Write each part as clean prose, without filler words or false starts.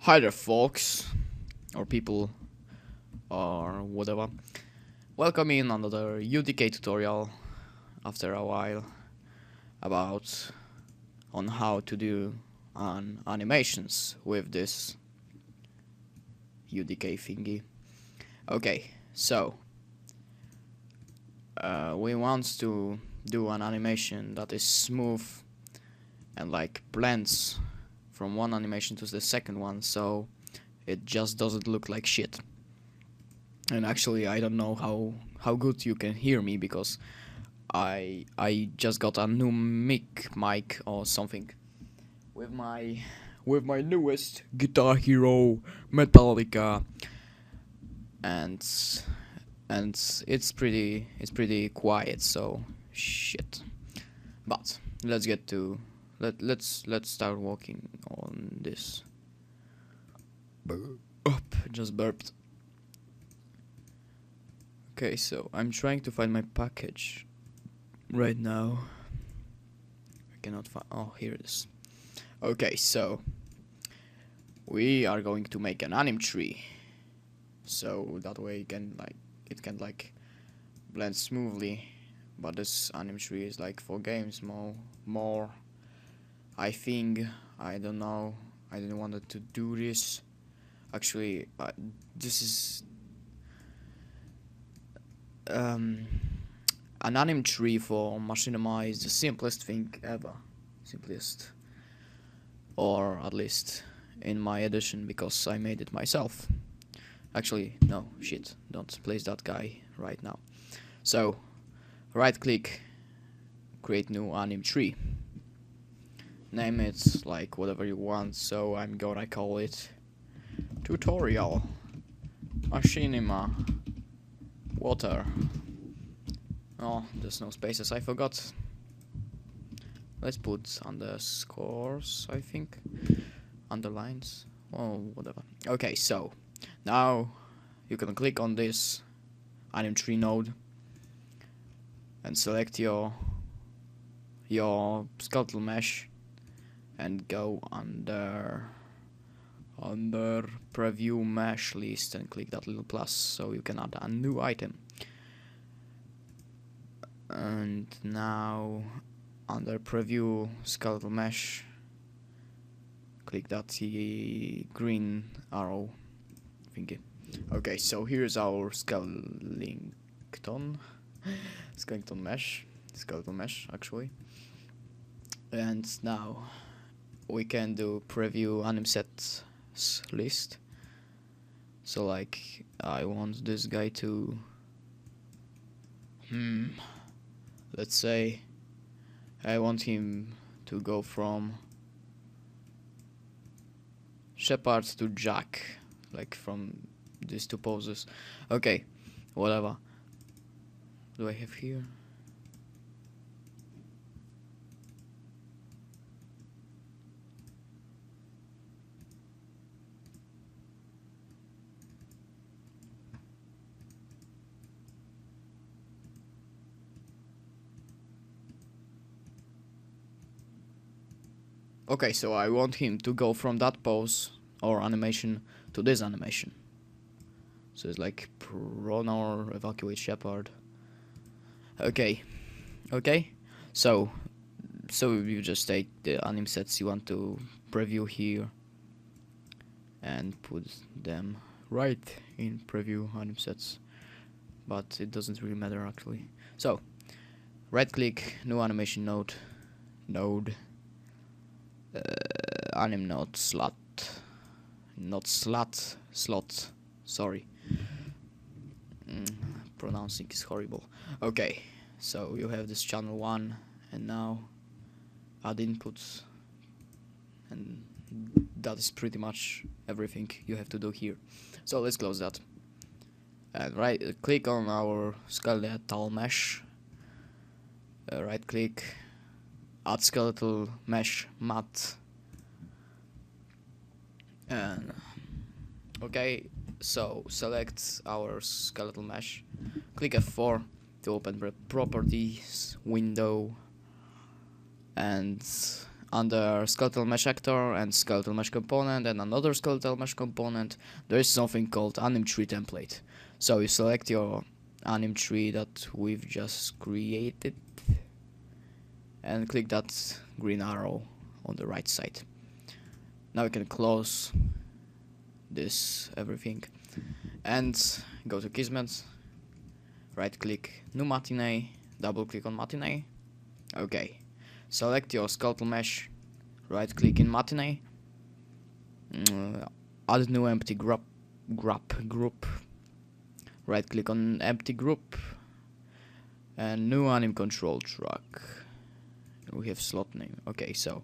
Hi there, folks, or people, or whatever. Welcome in another UDK tutorial after a while about on how to do animations with this UDK thingy. Okay, so we want to do an animation that is smooth and like blends from one animation to the second one, so it just doesn't look like shit. And actually, I don't know how good you can hear me because I just got a new mic or something with my newest Guitar Hero Metallica, and it's pretty quiet, so shit. But let's get to let's start working on this. Just burped. Okay, so I'm trying to find my package right now. I cannot find. Oh, here it is. Okay, so we are going to make an anim tree, so that way it can blend smoothly. But this anim tree is like for games more. I think, I don't know. I didn't want to do this. Actually, this is an anim tree for Machinima is the simplest thing ever. Simplest, or at least in my edition, because I made it myself. Actually, no, shit, don't place that guy right now. So, right click, create new anim tree. Name it like whatever you want, so I'm gonna call it tutorial Machinima water. Oh, there's no spaces, I forgot. Let's put underscores, I think. Underlines. Oh, whatever. Okay, so now you can click on this anim tree node and select your skeletal mesh and go under preview mesh list and click that little plus so you can add a new item. And now under preview skeletal mesh, click that green arrow thingy. Okay, so here's our skeleton mesh actually. And now we can do preview anim sets list. So like I want this guy to let's say I want him to go from Shepherd to Jack, like from these two poses. Okay, whatever. What do I have here? Okay, so I want him to go from that pose or animation to this animation. So it's like run or evacuate Shepherd. Okay. So you just take the anim sets you want to preview here and put them right in preview anim sets. But it doesn't really matter actually. So right click, new animation node, anim node slot, slot. Sorry, pronouncing is horrible. Okay, so you have this channel 1, and now add inputs, and that is pretty much everything you have to do here. So let's close that and right click on our skeletal mesh, right click, add skeletal mesh matte, and okay, so select our skeletal mesh, click F4 to open the properties window, and under skeletal mesh actor and skeletal mesh component and another skeletal mesh component, there is something called anim tree template. So you select your anim tree that we've just created and click that green arrow on the right side. Now we can close this everything and go to Kismet, right click new matinee, double click on matinee. Okay, select your skeletal mesh, right click in matinee, add new empty group, right click on empty group, and new anim control track. We have slot name. Okay, so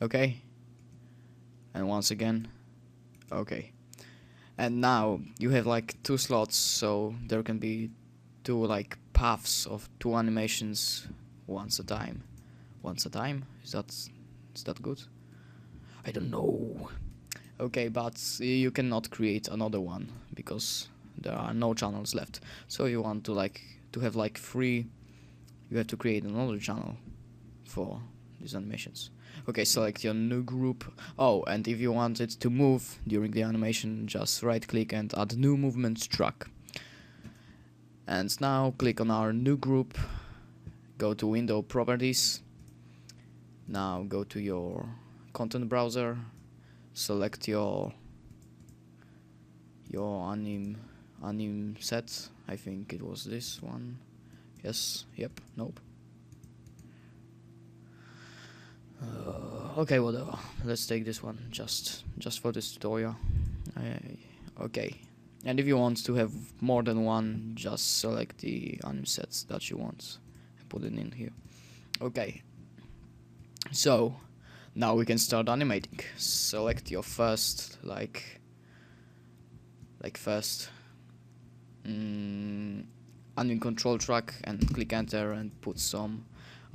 okay, and once again okay, and now you have like 2 slots, so there can be 2 like paths of 2 animations once a time. Is that good? I don't know. Okay, but you cannot create another one because there are no channels left. So you want to have like 3, you have to create another channel for these animations. Okay, select your new group. Oh, and if you want it to move during the animation, just right click and add new movement track. And now click on our new group, go to window properties, now go to your content browser, select your anim set. I think it was this one. Yes, yep, nope. Okay, whatever. Let's take this one just for this tutorial. Okay, and if you want to have more than one, just select the anim sets that you want and put it in here. Okay, so now we can start animating. Select your first first anim control track and click enter and put some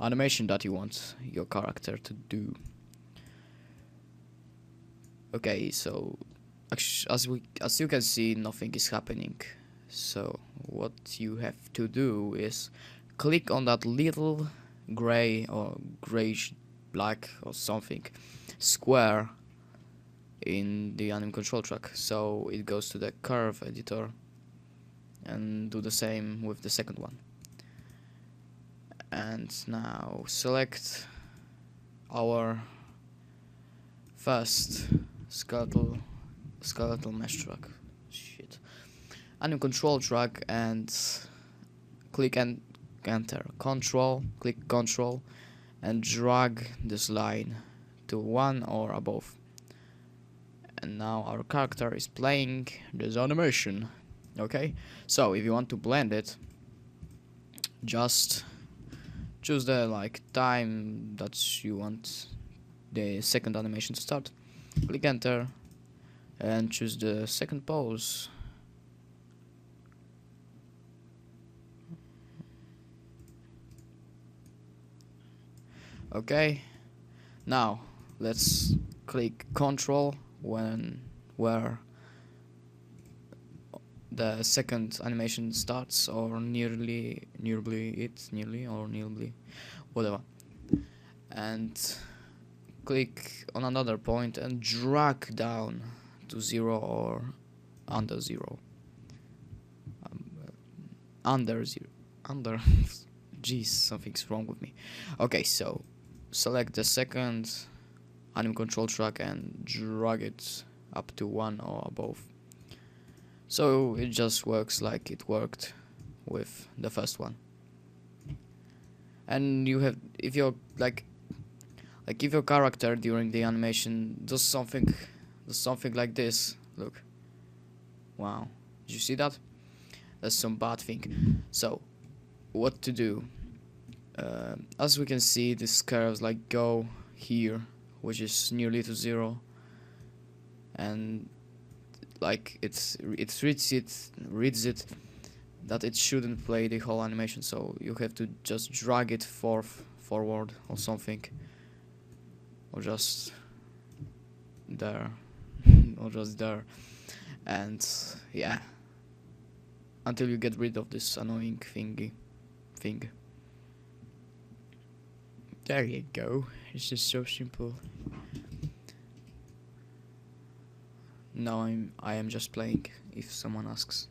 animation that you want your character to do. Okay, so as you can see, nothing is happening. So what you have to do is click on that little gray or grayish black or something square in the anim control track, so it goes to the curve editor, and do the same with the second one. And now select our first skeletal mesh track, anim control track, and click and enter. Click control and drag this line to 1 or above. And now our character is playing this animation. Okay, so if you want to blend it, just choose the time that you want the second animation to start. Click enter and choose the second pose. Okay, now let's click control where the second animation starts, or nearly, whatever, and click on another point and drag down to 0 or under 0. Under jeez, something's wrong with me. Okay, so select the second anim control track and drag it up to 1 or above. So it just works like it worked with the first one. And you have, if you're if your character during the animation does something like this, look, wow, did you see that? That's some bad thing. So what to do? As we can see, these curves go here, which is nearly to 0, and it reads it that it shouldn't play the whole animation, so you have to just drag it forward or something, or just there or just there, and yeah, until you get rid of this annoying thing. There you go. It's just so simple. Now I am just playing, if someone asks.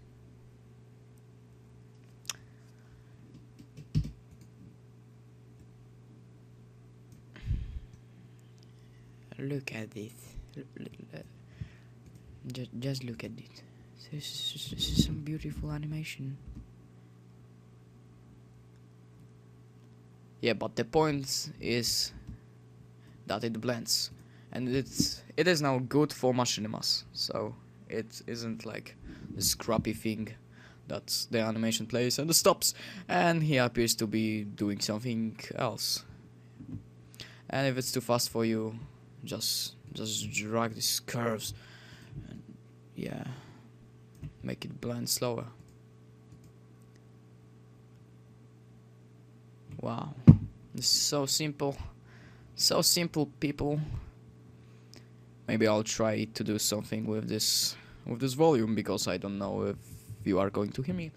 Look at this. Just look at it. This is some beautiful animation. Yeah, but the point is that it blends, and it is now good for machinimas, so it isn't like a scrappy thing that the animation plays and stops, and he appears to be doing something else. And if it's too fast for you, just drag these curves, and yeah, make it blend slower. Wow, this is so simple. So simple, people. Maybe I'll try to do something with this volume, because I don't know if you are going to hear me.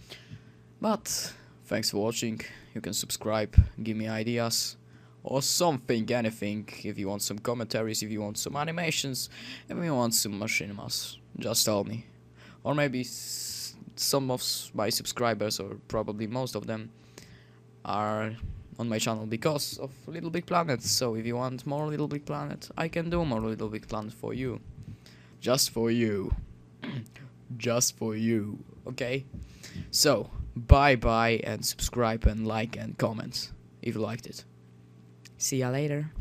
But thanks for watching. You can subscribe, give me ideas or something, anything. If you want some commentaries, if you want some animations, if you want some machinimas, just tell me. Or maybe some of my subscribers, or probably most of them, are on my channel because of Little Big Planet. So if you want more Little Big Planet, I can do more Little Big Planet for you. Just for you. Just for you. Okay? So, bye bye, and subscribe and like and comment if you liked it. See ya later.